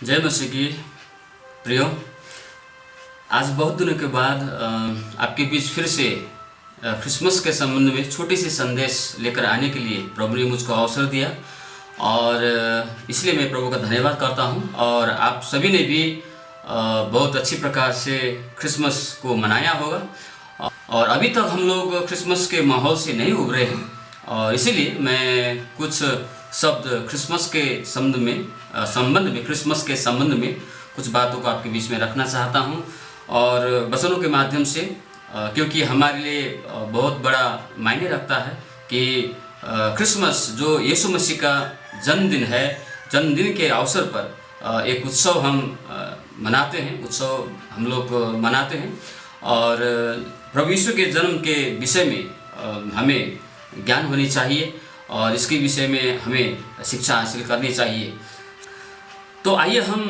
जय मसीह की प्रियो। आज बहुत दिनों के बाद आपके बीच फिर से क्रिसमस के संबंध में छोटी सी संदेश लेकर आने के लिए प्रभु ने मुझको अवसर दिया और इसलिए मैं प्रभु का धन्यवाद करता हूं। और आप सभी ने भी बहुत अच्छी प्रकार से क्रिसमस को मनाया होगा और अभी तक हम लोग क्रिसमस के माहौल से नहीं उभरे हैं और इसीलिए मैं कुछ शब्द क्रिसमस के संबंध में क्रिसमस के संबंध में कुछ बातों को आपके बीच में रखना चाहता हूं और वचनों के माध्यम से, क्योंकि हमारे लिए बहुत बड़ा मायने रखता है कि क्रिसमस जो यीशु मसीह का जन्मदिन है, जन्मदिन के अवसर पर एक उत्सव हम मनाते हैं, उत्सव हम लोग मनाते हैं और प्रभु यीशु के जन्म के विषय में हमें ज्ञान होनी चाहिए और इसके विषय में हमें शिक्षा हासिल करनी चाहिए। तो आइए हम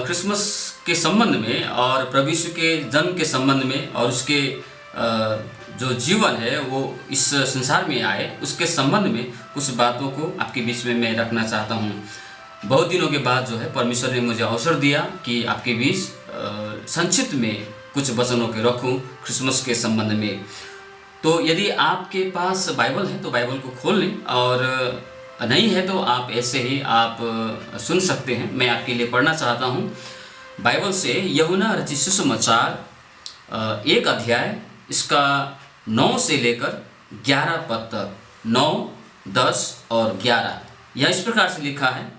क्रिसमस के संबंध में और प्रभु यीशु के जन्म के संबंध में और उसके जो जीवन है वो इस संसार में आए उसके संबंध में कुछ बातों को आपके बीच में मैं रखना चाहता हूँ। बहुत दिनों के बाद जो है परमेश्वर ने मुझे अवसर दिया कि आपके बीच संक्षिप्त में कुछ वचनों के रखूँ क्रिसमस के संबंध में। तो यदि आपके पास बाइबल है तो बाइबल को खोल लें और नहीं है तो आप ऐसे ही आप सुन सकते हैं। मैं आपके लिए पढ़ना चाहता हूँ बाइबल से यूहन्ना रचित सुसमाचार 1 अध्याय इसका 9 से लेकर 11 पद तक, 9, 10 और 11। यह इस प्रकार से लिखा है।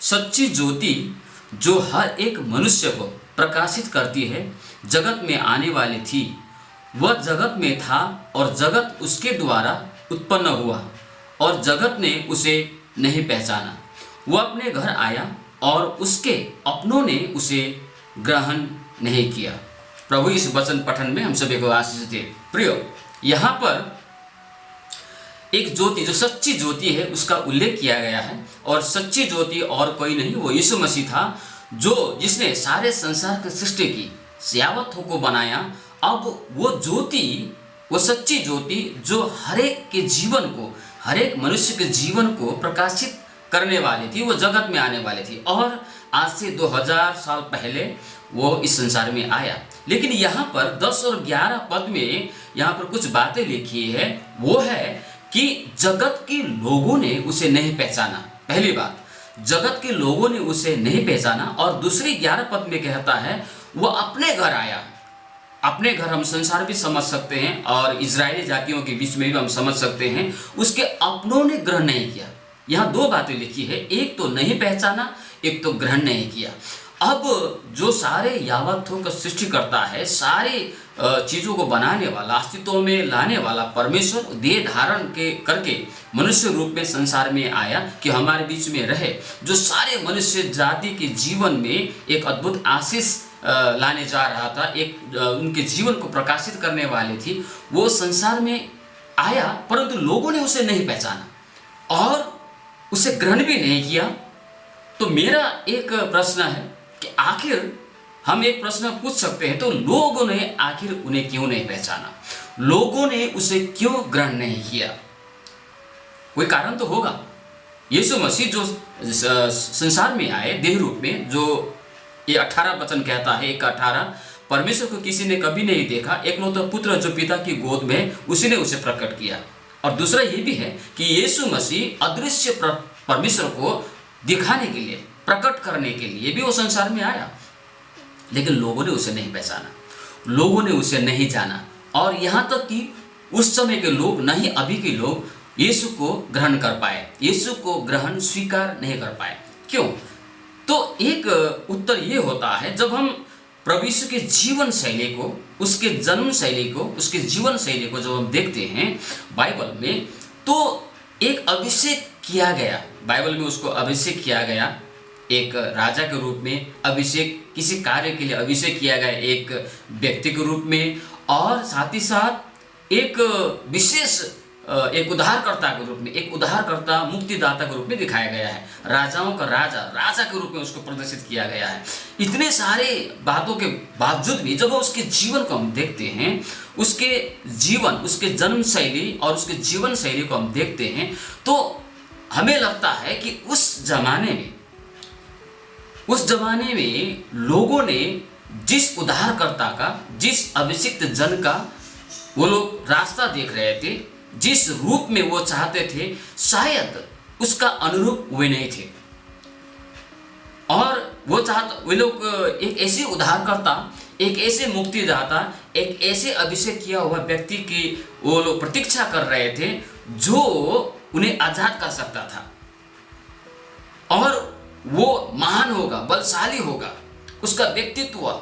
सच्ची ज्योति जो हर एक मनुष्य को प्रकाशित करती है जगत में आने वाली थी। वह जगत में था और जगत उसके द्वारा उत्पन्न हुआ और जगत ने उसे नहीं पहचाना। वह अपने घर आया और उसके अपनों ने उसे ग्रहण नहीं किया। प्रभु इस वचन पठन में हम सभी को आशीष दे। प्रियो, यहाँ पर एक ज्योति जो सच्ची ज्योति है उसका उल्लेख किया गया है और सच्ची ज्योति और कोई नहीं वो यीशु मसीह था जो जिसने सारे संसार की सृष्टि की, यावत्तों को बनाया। अब वो ज्योति, वो सच्ची ज्योति जो हरेक के जीवन को, हरेक मनुष्य के जीवन को प्रकाशित करने वाली थी, वो जगत में आने वाली थी और आज से 2000 साल पहले वो इस संसार में आया। लेकिन यहाँ पर 10 और 11 पद में यहाँ पर कुछ बातें लिखी है। वो है कि जगत के लोगों ने उसे नहीं पहचाना। पहली बात, जगत के लोगों ने उसे नहीं पहचाना। और दूसरी 11 पद में कहता है वो अपने घर आया। अपने घर हम संसार भी समझ सकते हैं और इजरायली जातियों के बीच में भी हम समझ सकते हैं। उसके अपनों ने ग्रहण नहीं किया। यहाँ 2 बातें लिखी है, एक तो नहीं पहचाना, एक तो ग्रहण नहीं किया। अब जो सारे यावत्तों का सृष्टि करता है, सारी चीज़ों को बनाने वाला, अस्तित्व में लाने वाला परमेश्वर देह धारण के करके मनुष्य रूप में संसार में आया कि हमारे बीच में रहे। जो सारे मनुष्य जाति के जीवन में एक अद्भुत आशीष लाने जा रहा था, एक उनके जीवन को प्रकाशित करने वाली थी, वो संसार में आया परंतु लोगों ने उसे नहीं पहचाना और उसे ग्रहण भी नहीं किया। तो मेरा एक प्रश्न है कि आखिर हम एक प्रश्न पूछ सकते हैं, तो लोगों ने आखिर उन्हें क्यों नहीं पहचाना, लोगों ने उसे क्यों ग्रहण नहीं किया? कोई कारण तो होगा। यीशु मसीह जो संसार में आए देह रूप में, जो ये 18 वचन कहता है, 1:18, परमेश्वर को किसी ने कभी नहीं देखा, एकलौता पुत्र जो पिता की गोद में उसी ने उसे प्रकट किया। और दूसरा ये भी है कि यीशु मसीह अदृश्य परमेश्वर को दिखाने के लिए, प्रकट करने के लिए भी वो संसार में आया, लेकिन लोगों ने उसे नहीं पहचाना, लोगों ने उसे नहीं जाना। और यहाँ तक कि उस समय के लोग, नहीं अभी के लोग, यीशु को ग्रहण कर पाए, यीशु को ग्रहण स्वीकार नहीं कर पाए। क्यों? तो एक उत्तर ये होता है, जब हम प्रभु यीशु के जीवन शैली को, उसके जन्म शैली को, उसके जीवन शैली को जब हम देखते हैं बाइबल में, तो एक अभिषेक किया गया, बाइबल में उसको अभिषेक किया गया, एक राजा के रूप में अभिषेक, किसी कार्य के लिए अभिषेक किया गया एक व्यक्ति के रूप में, और साथ ही साथ एक विशेष एक उद्धारकर्ता के रूप में, एक उद्धारकर्ता मुक्तिदाता के रूप में दिखाया गया है। राजाओं का राजा के रूप में उसको प्रदर्शित किया गया है। इतने सारे बातों के बावजूद भी जब उसके जीवन को हम देखते हैं, उसके जीवन, उसके जन्म शैली और उसके जीवन शैली को हम देखते हैं, तो हमें लगता है कि उस जमाने में उस जमाने में लोगों ने जिस उद्धारकर्ता का, जिस अभिषिक्त जन का वो लोग रास्ता देख रहे थे, जिस रूप में वो चाहते थे, शायद उसका अनुरूप वे नहीं थे। और वे लोग एक ऐसे उद्धारकर्ता, एक ऐसे मुक्तिदाता, एक ऐसे अभिषेक किया हुआ व्यक्ति की वो लोग प्रतीक्षा कर रहे थे जो उन्हें आजाद कर सकता था, और वो महान होगा, बलशाली होगा, उसका व्यक्तित्व,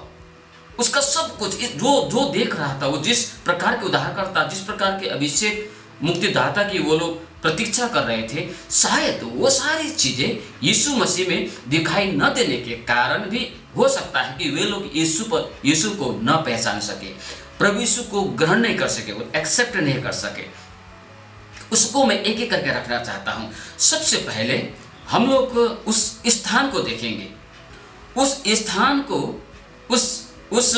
उसका सब कुछ, जो देख रहा था, वो जिस प्रकार के उद्धारकर्ता, जिस प्रकार के अभिषेक मुक्तिदाता की वो लोग प्रतीक्षा कर रहे थे, शायद वो सारी चीजें यीशु मसीह में दिखाई न देने के कारण भी हो सकता है कि वे लोग यीशु को न पहचान सके, प्रभु यीशु को ग्रहण नहीं कर सके, वो एक्सेप्ट नहीं कर सके। उसको मैं एक एक करके रखना चाहता हूं। सबसे पहले हम लोग उस स्थान को देखेंगे, उस स्थान को, उस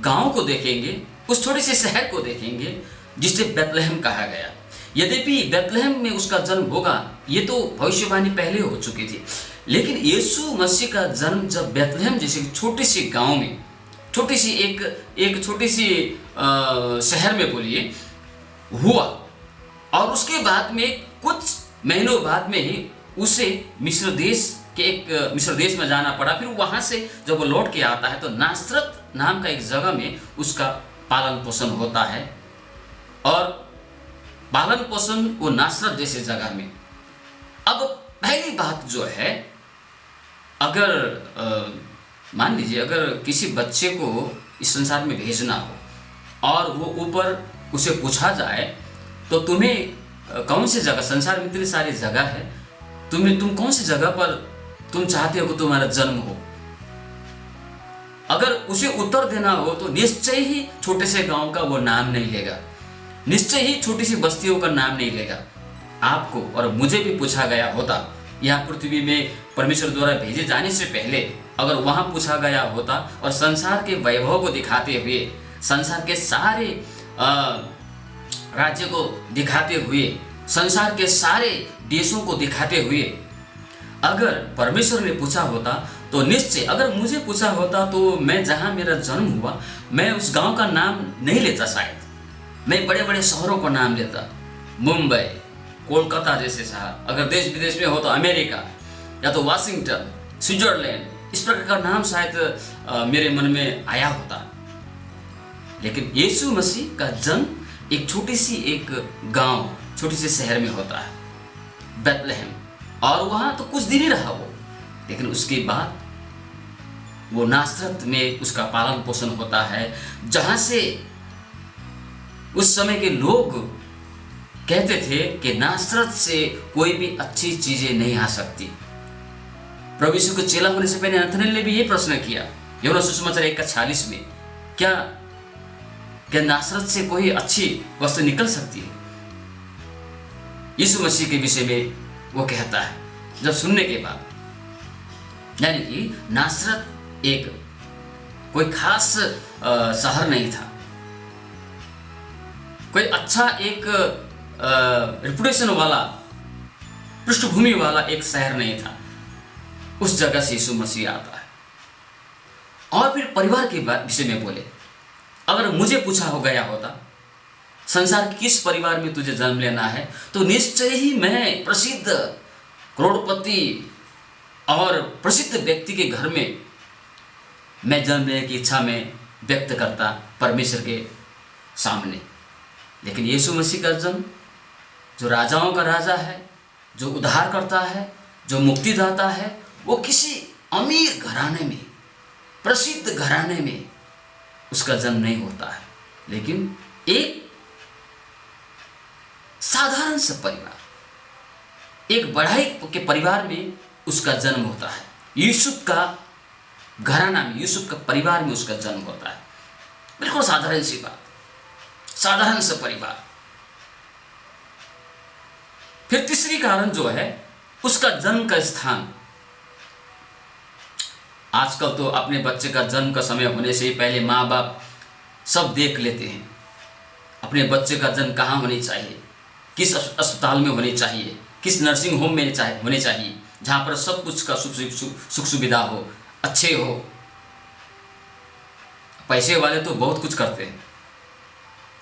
गांव को देखेंगे, उस छोटे से शहर को देखेंगे जिसे बेथलेहम कहा गया। यद्यपि बेथलेहम में उसका जन्म होगा, ये तो भविष्यवाणी पहले हो चुकी थी, लेकिन यीशु मसीह का जन्म जब बेथलेहम जैसे छोटी सी गांव में, छोटी सी एक छोटी सी शहर में बोलिए हुआ, और उसके बाद में कुछ महीनों बाद में ही उसे मिस्र देश में जाना पड़ा। फिर वहां से जब वो लौट के आता है तो नासरत नाम का एक जगह में उसका पालन पोषण होता है, और पालन पोषण वो नासरत जैसे जगह में। अब पहली बात जो है, अगर मान लीजिए अगर किसी बच्चे को इस संसार में भेजना हो और वो ऊपर उसे पूछा जाए तो तुम्हें कौन सी जगह, संसार में इतनी सारी जगह है, तुम कौन सी जगह पर तुम चाहते हो कि तुम्हारा जन्म हो, अगर उसे उत्तर देना हो तो निश्चय ही छोटे से गांव का वो नाम नहीं लेगा, निश्चय ही छोटी सी बस्तियों का नाम नहीं लेगा। आपको और मुझे भी पूछा गया होता, यहाँ पृथ्वी में परमेश्वर द्वारा भेजे जाने से पहले अगर वहां पूछा गया होता और संसार के वैभव को दिखाते हुए, संसार के सारे राज्य को दिखाते हुए, संसार के सारे देशों को दिखाते हुए अगर परमेश्वर ने पूछा होता तो निश्चय, अगर मुझे पूछा होता तो मैं जहां मेरा जन्म हुआ मैं उस गांव का नाम नहीं लेता, शायद मैं बड़े बड़े शहरों का नाम लेता, मुंबई, कोलकाता जैसे शहर, अगर देश विदेश में हो तो अमेरिका या तो वाशिंगटन, स्विट्जरलैंड, इस प्रकार का नाम शायद मेरे मन में आया होता। लेकिन यीशु मसीह का जन्म एक छोटी सी एक गांव, छोटी सी शहर में होता है, बेथलेहम, और वहां तो कुछ दिन ही रहा वो, लेकिन उसके बाद वो नासरत में उसका पालन पोषण होता है, जहां से उस समय के लोग कहते थे कि नासरत से कोई भी अच्छी चीजें नहीं आ सकती। प्रभु यीशु को चेला होने से पहले नथनएल ने भी ये प्रश्न किया यूहन्ना सुसमाचार 1:46 में, क्या नासरत से कोई अच्छी वस्तु निकल सकती है? यीशु मसीह के विषय में वो कहता है जब सुनने के बाद, यानी कि नासरत एक कोई खास शहर नहीं था, कोई अच्छा एक रेपुटेशन वाला, पृष्ठभूमि वाला एक शहर नहीं था। उस जगह से यीशु मसीह आता है। और फिर परिवार के विषय में बोले, अगर मुझे पूछा हो गया होता संसार के किस परिवार में तुझे जन्म लेना है, तो निश्चय ही मैं प्रसिद्ध करोड़पति और प्रसिद्ध व्यक्ति के घर में मैं जन्म लेने की इच्छा में व्यक्त करता परमेश्वर के सामने। लेकिन यीशु मसीह का जन्म, जो राजाओं का राजा है, जो उद्धार करता है, जो मुक्तिदाता है, वो किसी अमीर घराने में, प्रसिद्ध घराने में उसका जन्म नहीं होता है, लेकिन एक साधारण सा परिवार, एक बढ़ई के परिवार में उसका जन्म होता है। यूसुफ का घराना में, यूसुफ का परिवार में उसका जन्म होता है। बिल्कुल साधारण सी बात, साधारण सा परिवार। फिर तीसरी कारण जो है उसका जन्म का स्थान। आजकल तो अपने बच्चे का जन्म का समय होने से ही पहले माँ बाप सब देख लेते हैं अपने बच्चे का जन्म कहाँ होनी चाहिए, किस अस्पताल में होनी चाहिए, किस नर्सिंग होम में होने चाहिए, जहाँ पर सब कुछ का सुख सुविधा हो, अच्छे हो। पैसे वाले तो बहुत कुछ करते हैं,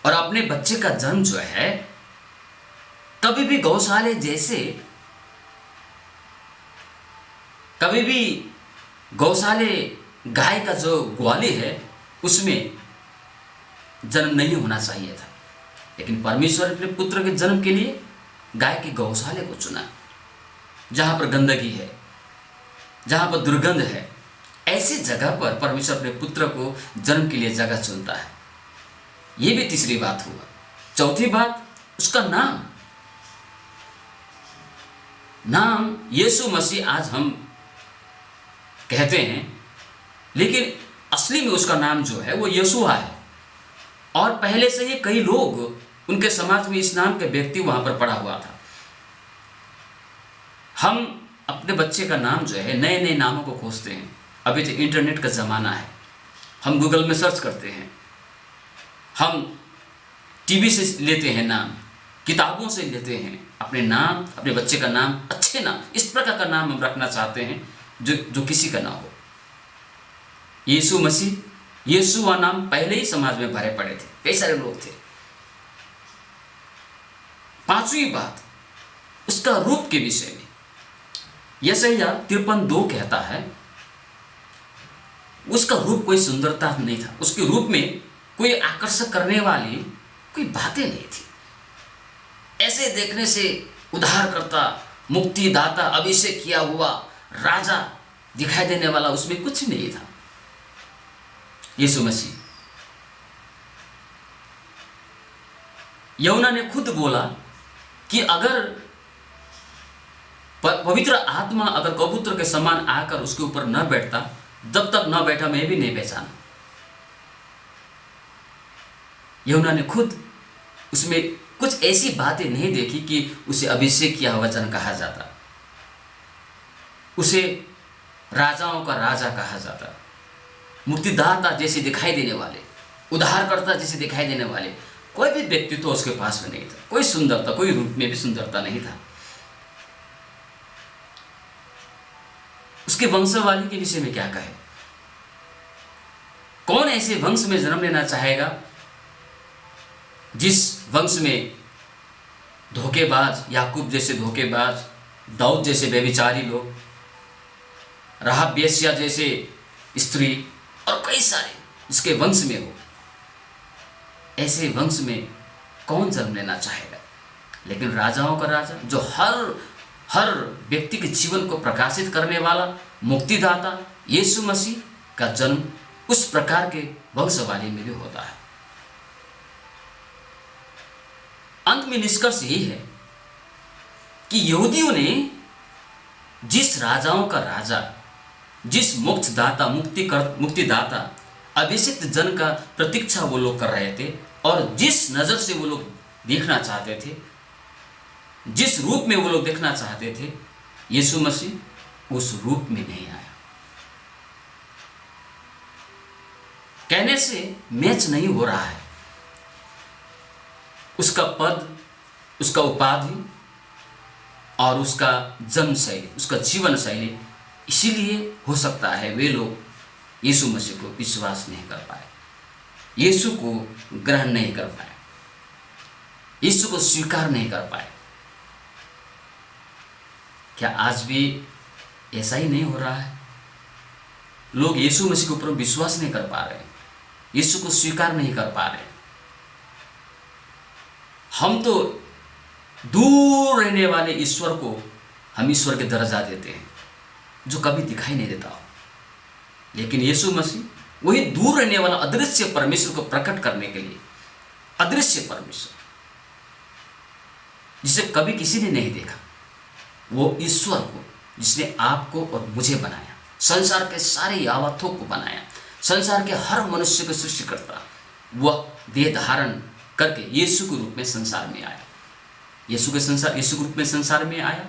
और अपने बच्चे का जन्म जो है कभी भी गौशाले जैसे, कभी भी गौशाले गाय का जो ग्वाली है उसमें जन्म नहीं होना चाहिए था। लेकिन परमेश्वर अपने पुत्र के जन्म के लिए गाय के गौशाले को चुना, जहां पर गंदगी है, जहां पर दुर्गंध है, ऐसी जगह पर परमेश्वर अपने पुत्र को जन्म के लिए जगह चुनता है। यह भी तीसरी बात हुआ। चौथी बात, उसका नाम यीशु मसीह आज हम कहते हैं, लेकिन असली में उसका नाम जो है वो यशुआ है। और पहले से ही कई लोग, उनके समाज में इस नाम के व्यक्ति वहां पर पड़ा हुआ था। हम अपने बच्चे का नाम जो है नए नए नामों को खोजते हैं। अभी तो इंटरनेट का ज़माना है, हम गूगल में सर्च करते हैं, हम टीवी से लेते हैं नाम, किताबों से लेते हैं अपने नाम, अपने बच्चे का नाम, अच्छे नाम, इस प्रकार का नाम हम रखना चाहते हैं जो किसी का ना हो। यीशु मसीह, यीशुआ नाम पहले ही समाज में भरे पड़े थे, कई सारे लोग थे। पांचवी बात, उसका रूप के विषय में यशायाह 53:2 कहता है, उसका रूप कोई सुंदरता नहीं था, उसके रूप में कोई आकर्षक करने वाली कोई बातें नहीं थी। ऐसे देखने से उद्धारकर्ता, मुक्तिदाता, अभिषेक किया हुआ राजा दिखाई देने वाला उसमें कुछ नहीं था। यीशु मसीह, यूहन्ना ने खुद बोला कि अगर पवित्र आत्मा अगर कबूतर के समान आकर उसके ऊपर न बैठता, जब तक न बैठा मैं भी नहीं पहचाना। यूहन्ना ने खुद उसमें कुछ ऐसी बातें नहीं देखी कि उसे अभिषेक किया हुआ जन कहा जाता, उसे राजाओं का राजा कहा जाता, मुक्तिदाता जैसे दिखाई देने वाले, उद्धारकर्ता जैसे दिखाई देने वाले कोई भी व्यक्तित्व तो उसके पास में नहीं था। कोई सुंदरता, कोई रूप में भी सुंदरता नहीं था। उसके वंशावली के विषय में क्या कहे? कौन ऐसे वंश में जन्म लेना चाहेगा जिस वंश में धोखेबाज, याकूब जैसे धोखेबाज, दाऊद जैसे व्यभिचारी लोग, राहब वेश्या जैसे स्त्री और कई सारे जिसके वंश में हो, ऐसे वंश में कौन जन्म लेना चाहेगा? लेकिन राजाओं का राजा, जो हर व्यक्ति के जीवन को प्रकाशित करने वाला मुक्तिदाता यीशु मसीह का जन्म उस प्रकार के वंशवाली में भी होता है। अंत में निष्कर्ष यही है कि यहूदियों ने जिस राजाओं का राजा, जिस मुक्तिदाता, मुक्तिदाता, अभिषिक्त जन का प्रतीक्षा वो लोग कर रहे थे, और जिस नज़र से वो लोग देखना चाहते थे, जिस रूप में वो लोग देखना चाहते थे, यीशु मसीह उस रूप में नहीं आया। कहने से मैच नहीं हो रहा है उसका पद, उसका उपाधि और उसका जन्म शैली, उसका जीवन शैली। इसीलिए हो सकता है वे लोग यीशु मसीह को विश्वास नहीं कर पाए, यीशु को ग्रहण नहीं कर पाए, यीशु को स्वीकार नहीं कर पाए। क्या आज भी ऐसा ही नहीं हो रहा है? लोग यीशु मसीह के ऊपर विश्वास नहीं कर पा रहे, यीशु को स्वीकार नहीं कर पा रहे। हम तो दूर रहने वाले ईश्वर को हम ईश्वर के दर्जा देते हैं जो कभी दिखाई नहीं देता हो, लेकिन यीशु मसीह वही दूर रहने वाला अदृश्य परमेश्वर को प्रकट करने के लिए, अदृश्य परमेश्वर जिसे कभी किसी ने नहीं देखा, वो ईश्वर को जिसने आपको और मुझे बनाया, संसार के सारे यावतों को बनाया, संसार के हर मनुष्य को सृष्टि करता, वह देह धारण करके यीशु के रूप में संसार में आया, यीशु के रूप में संसार में आया।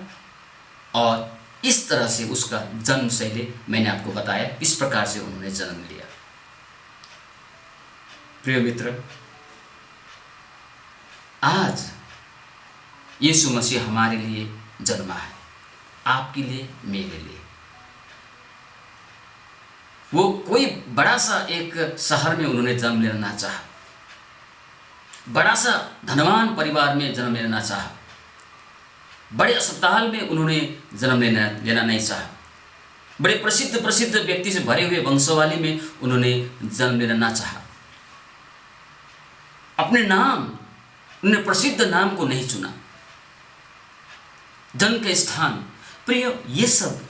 और इस तरह से उसका जन्म शैली मैंने आपको बताया, इस प्रकार से उन्होंने जन्म लिया। प्रिय मित्र, आज यीशु मसीह हमारे लिए जन्मा है, आपके लिए, मेरे लिए। वो कोई बड़ा सा एक शहर में उन्होंने जन्म लेना चाहा, बड़ा सा धनवान परिवार में जन्म लेना चाहा, बड़े अस्पताल में उन्होंने जन्म लेना नहीं चाहा, बड़े प्रसिद्ध व्यक्ति से भरे हुए वंशावली में उन्होंने जन्म लेना ना चाहा। अपने नाम, उन्होंने प्रसिद्ध नाम को नहीं चुना, जन्म के स्थान। प्रिय, ये सब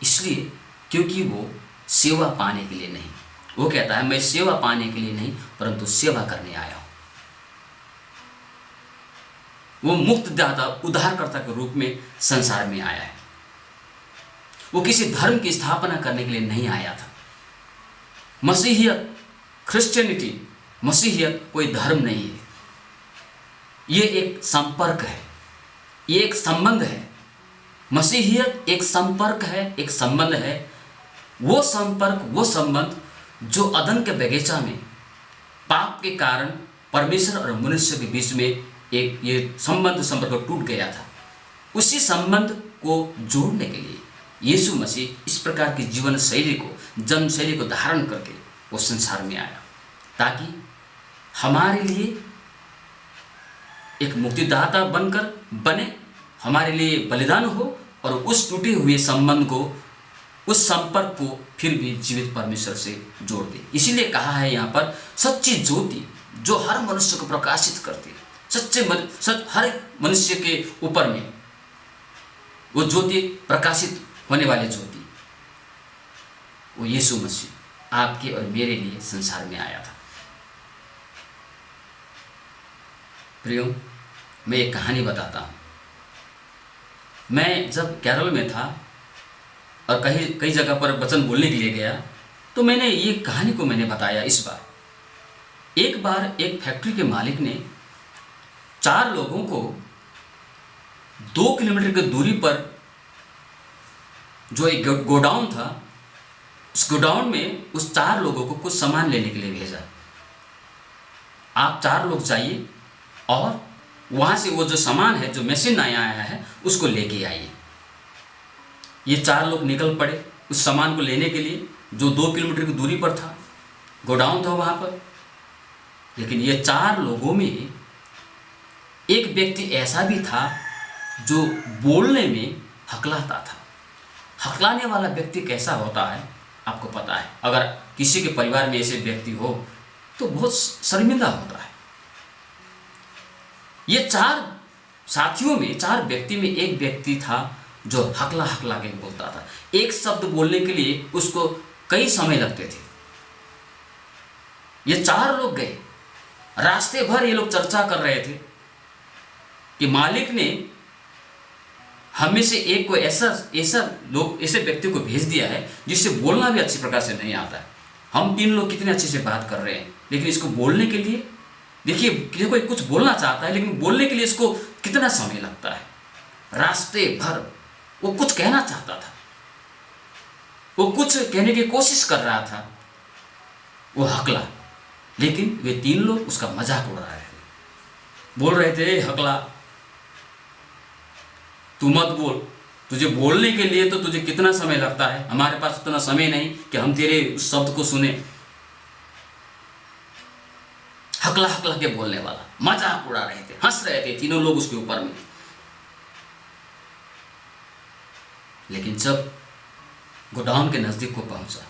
इसलिए क्योंकि वो सेवा पाने के लिए नहीं, वो कहता है मैं सेवा पाने के लिए नहीं परंतु सेवा करने आया हूं। वो मुक्तिदाता, उद्धारकर्ता के रूप में संसार में आया है। वो किसी धर्म की स्थापना करने के लिए नहीं आया था। मसीहियत, क्रिश्चियनिटी, मसीहियत कोई धर्म नहीं है, ये एक संपर्क है, ये एक संबंध है। मसीहियत एक संपर्क है, एक संबंध है। वो संपर्क, वो संबंध जो अदन के बगीचा में पाप के कारण परमेश्वर और मनुष्य के बीच में एक ये संपर्क टूट गया था, उसी संबंध को जोड़ने के लिए यीशु मसीह इस प्रकार की जीवन शैली को, जन्म शैली को धारण करके वो संसार में आया, ताकि हमारे लिए एक मुक्तिदाता बनकर बने, हमारे लिए बलिदान हो और उस टूटे हुए संबंध को, उस संपर्क को फिर भी जीवित परमेश्वर से जोड़ दे। इसीलिए कहा है यहाँ पर सच्ची ज्योति जो हर मनुष्य को प्रकाशित करती है, हर मनुष्य के ऊपर में वो ज्योति, प्रकाशित होने वाली ज्योति, वो यीशु मसीह आपके और मेरे लिए संसार में आया था। प्रियो, मैं एक कहानी बताता हूँ। मैं जब केरल में था और कई जगह पर वचन बोलने के लिए गया, तो मैंने ये कहानी को बताया इस बार। एक बार एक फैक्ट्री के मालिक ने 4 लोगों को 2 किलोमीटर की दूरी पर जो एक गोडाउन था, उस गोडाउन में उस 4 लोगों को कुछ सामान लेने के लिए भेजा। आप 4 लोग जाइए और वहाँ से वो जो सामान है, जो मशीन आया है, उसको लेके आइए। ये 4 लोग निकल पड़े उस सामान को लेने के लिए, जो 2 किलोमीटर की दूरी पर था, गोडाउन था वहाँ पर। लेकिन ये 4 लोगों में एक व्यक्ति ऐसा भी था जो बोलने में हकलाता था। हकलाने वाला व्यक्ति कैसा होता है आपको पता है। अगर किसी के परिवार में ऐसे व्यक्ति हो तो बहुत शर्मिंदा होता है। ये 4 साथियों में, 4 व्यक्ति में एक व्यक्ति था जो हकला के बोलता था। एक शब्द बोलने के लिए उसको कई समय लगते थे। ये 4 लोग गए, रास्ते भर ये लोग चर्चा कर रहे थे कि मालिक ने हमें से एक को ऐसे व्यक्ति को भेज दिया है जिससे बोलना भी अच्छी प्रकार से नहीं आता है। हम 3 लोग कितने अच्छे से बात कर रहे हैं, लेकिन इसको बोलने के लिए, देखिए कोई कुछ बोलना चाहता है लेकिन बोलने के लिए इसको कितना समय लगता है। रास्ते भर वो कुछ कहना चाहता था, वो कुछ कहने की कोशिश कर रहा था, वो हकला, लेकिन वे 3 लोग उसका मजाक उड़ा रहे थे। बोल रहे थे, हकला तू मत बोल, तुझे बोलने के लिए तो तुझे कितना समय लगता है, हमारे पास उतना समय नहीं कि हम तेरे उस शब्द को सुने। हकला के बोलने वाला, मजाक उड़ा रहे थे, हंस रहे थे 3 लोग उसके ऊपर में। लेकिन जब गोडाउन के नजदीक को पहुंचा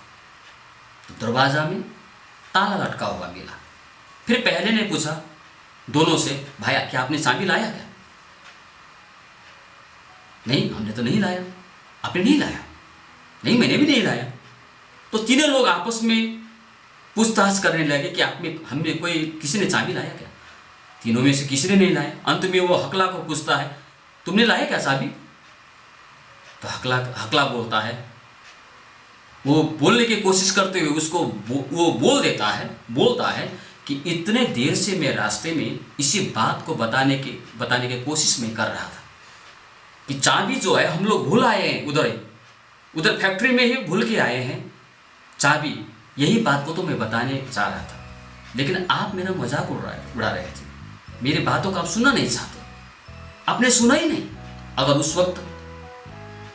तो दरवाजा में ताला लटका हुआ मिला। फिर पहले ने पूछा दोनों से, भाई क्या आपने चाबी लाया क्या? नहीं, हमने तो नहीं लाया। आपने नहीं लाया? नहीं, मैंने भी नहीं लाया। तो 3 लोग आपस में पूछताछ करने लगे कि किसी ने चाबी लाया क्या? तीनों में से किसी ने नहीं लाया। अंत में वो हकला को पूछता है, तुमने लाया क्या चाबी? तो हकला बोलता है, वो बोलने की कोशिश करते हुए उसको वो बोलता है कि इतने देर से मैं रास्ते में इसी बात को बताने की कोशिश में कर रहा था कि चाबी जो है हम लोग भूल आए हैं, उधर फैक्ट्री में ही भूल के आए हैं चाबी। यही बात को तो मैं बताने चाह रहा था, लेकिन आप मेरा मजाक उड़ा रहे थे, मेरी बातों को आप सुनना नहीं चाहते, आपने सुना ही नहीं। अगर उस वक्त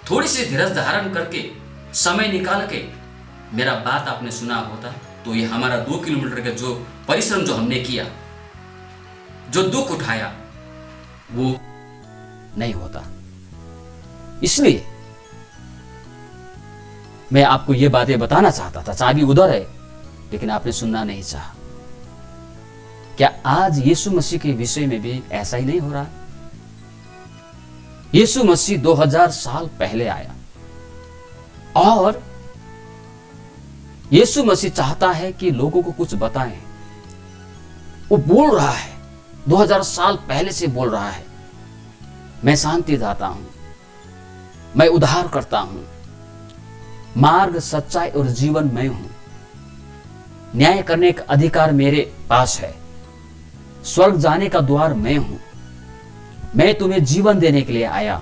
थोड़ी सी धीरज धारण करके, समय निकाल के मेरा बात आपने सुना होता तो ये हमारा 2 किलोमीटर का जो परिश्रम जो हमने किया, जो दुख उठाया, वो नहीं होता। इसलिए मैं आपको ये बातें बताना चाहता था। चाबी उधर है, लेकिन आपने सुनना नहीं चाहा। क्या आज यीशु मसीह के विषय में भी ऐसा ही नहीं हो रहा? यीशु मसीह 2000 साल पहले आया और यीशु मसीह चाहता है कि लोगों को कुछ बताएं। वो बोल रहा है, 2000 साल पहले से बोल रहा है, मैं शांति दाता हूं, मैं उद्धार करता हूं, मार्ग, सच्चाई और जीवन मैं हूं, न्याय करने का अधिकार मेरे पास है, स्वर्ग जाने का द्वार मैं हूं, मैं तुम्हें जीवन देने के लिए आया,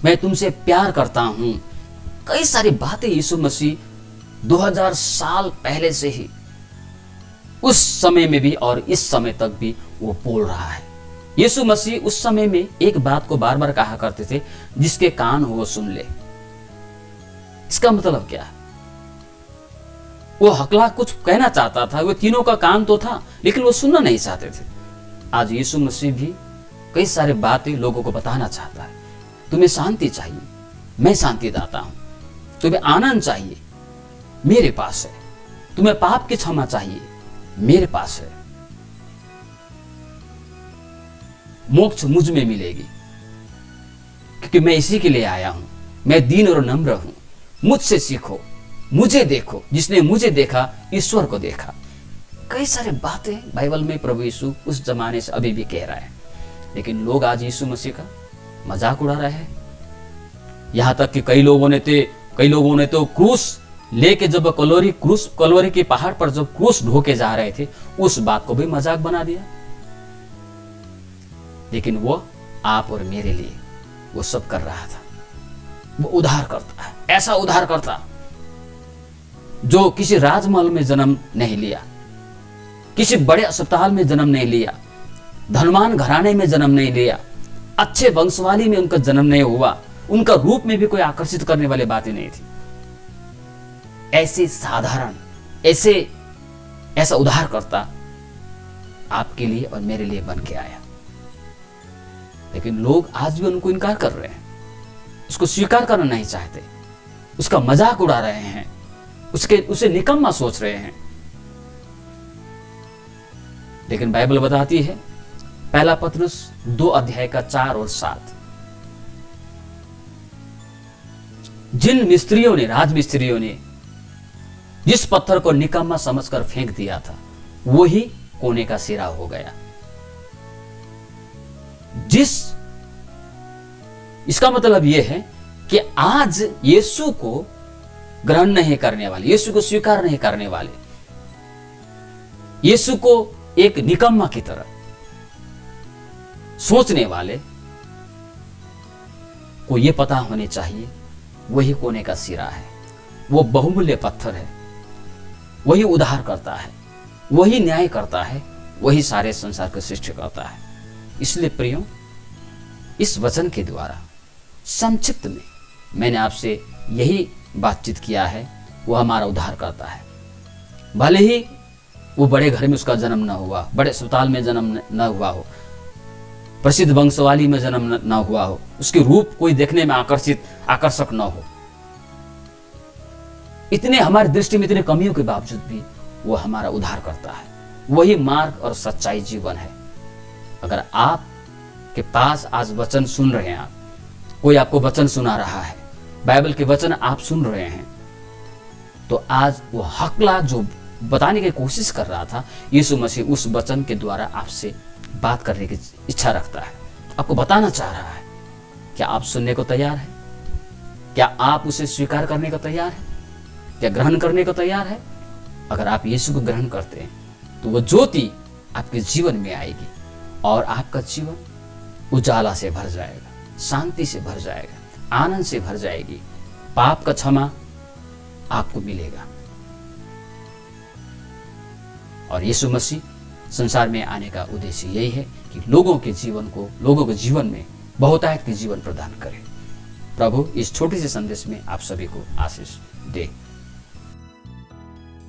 मैं तुमसे प्यार करता हूं। कई सारी बातें यीशु मसीह 2000 साल पहले से ही, उस समय में भी और इस समय तक भी वो बोल रहा है। यीशु मसीह उस समय में एक बात को बार बार कहा करते थे, जिसके कान हो वो सुन ले। इसका मतलब क्या है? वो हकला कुछ कहना चाहता था, वो तीनों का कान तो था, लेकिन वो सुनना नहीं चाहते थे। आज यीशु मसीह भी कई सारी बातें लोगों को बताना चाहता है। तुम्हें शांति चाहिए, मैं शांति दाता हूं। तुम्हें आनंद चाहिए, मेरे पास है। तुम्हें पाप की क्षमा चाहिए, मेरे पास है। मोक्ष मुझ में मिलेगी, क्योंकि मैं इसी के लिए आया हूं। मैं दीन और नम्र हूं, मुझसे सीखो, मुझे देखो, जिसने मुझे देखा ईश्वर को देखा। कई सारी बातें बाइबल में प्रभु यीशु उस जमाने से अभी भी कह रहा है, लेकिन लोग आज यीशु मसीह का मजाक उड़ा रहे हैं। यहां तक कि कई लोगों ने तो क्रूस लेके जब कलोरी के पहाड़ पर जब क्रूस ढोके जा रहे थे, उस बात को भी मजाक बना दिया। लेकिन वो आप और मेरे लिए वो सब कर रहा था। वो उद्धार करता है, ऐसा उद्धार करता जो किसी राजमहल में जन्म नहीं लिया, किसी बड़े अस्पताल में जन्म नहीं लिया, धनवान घराने में जन्म नहीं लिया, अच्छे वंशवाली में उनका जन्म नहीं हुआ, उनका रूप में भी कोई आकर्षित करने वाली बातें नहीं थी। ऐसे साधारण, ऐसा उद्धार करता आपके लिए और मेरे लिए बन के आया। लेकिन लोग आज भी उनको इनकार कर रहे हैं, उसको स्वीकार करना नहीं चाहते, उसका मजाक उड़ा रहे हैं, उसे निकम्मा सोच रहे हैं। लेकिन बाइबल बताती है, पहला पतरस 2 अध्याय का 4 और 7, जिन मिस्त्रियों ने, राजमिस्त्रियों ने जिस पत्थर को निकम्मा समझकर फेंक दिया था, वही कोने का सिरा हो गया। इसका मतलब यह है कि आज यीशु को ग्रहण नहीं करने वाले, यीशु को स्वीकार नहीं करने वाले, यीशु को एक निकम्मा की तरह सोचने वाले को यह पता होने चाहिए, वही कोने का सिरा है, वो बहुमूल्य पत्थर है, वही उद्धार करता है, वही न्याय करता है, वही सारे संसार को सृष्टि करता है। इसलिए प्रियो, इस वचन के द्वारा संक्षिप्त में मैंने आपसे यही बातचीत किया है। वो हमारा उद्धार करता है। भले ही वो बड़े घर में उसका जन्म न हुआ, बड़े अस्पताल में जन्म न हुआ हो, प्रसिद्ध वंशवाली में जन्म न हुआ हो, उसके रूप कोई देखने में आकर्षक न हो, इतने हमारी दृष्टि में इतने कमियों के बावजूद भी वो हमारा उद्धार करता है। वही मार्ग और सच्चाई जीवन है। अगर आप के पास आज वचन सुन रहे हैं, कोई आपको वचन सुना रहा है, बाइबल के वचन आप सुन रहे हैं, तो आज वो हकला जो बताने की कोशिश कर रहा था, यीशु मसीह उस वचन के द्वारा आपसे बात करने की इच्छा रखता है, आपको बताना चाह रहा है। क्या आप सुनने को तैयार है? क्या आप उसे स्वीकार करने को तैयार है? क्या ग्रहण करने को तैयार है? अगर आप यीशु को ग्रहण करते हैं तो वो ज्योति आपके जीवन में आएगी और आपका जीवन उजाला से भर जाएगा, शांति से भर जाएगा, आनंद से भर जाएगी, पाप का क्षमा आपको मिलेगा। और यीशु मसीह संसार में आने का उद्देश्य यही है कि लोगों के जीवन में बहुतायत के जीवन प्रदान करे। प्रभु इस छोटे से संदेश में आप सभी को आशीष दे।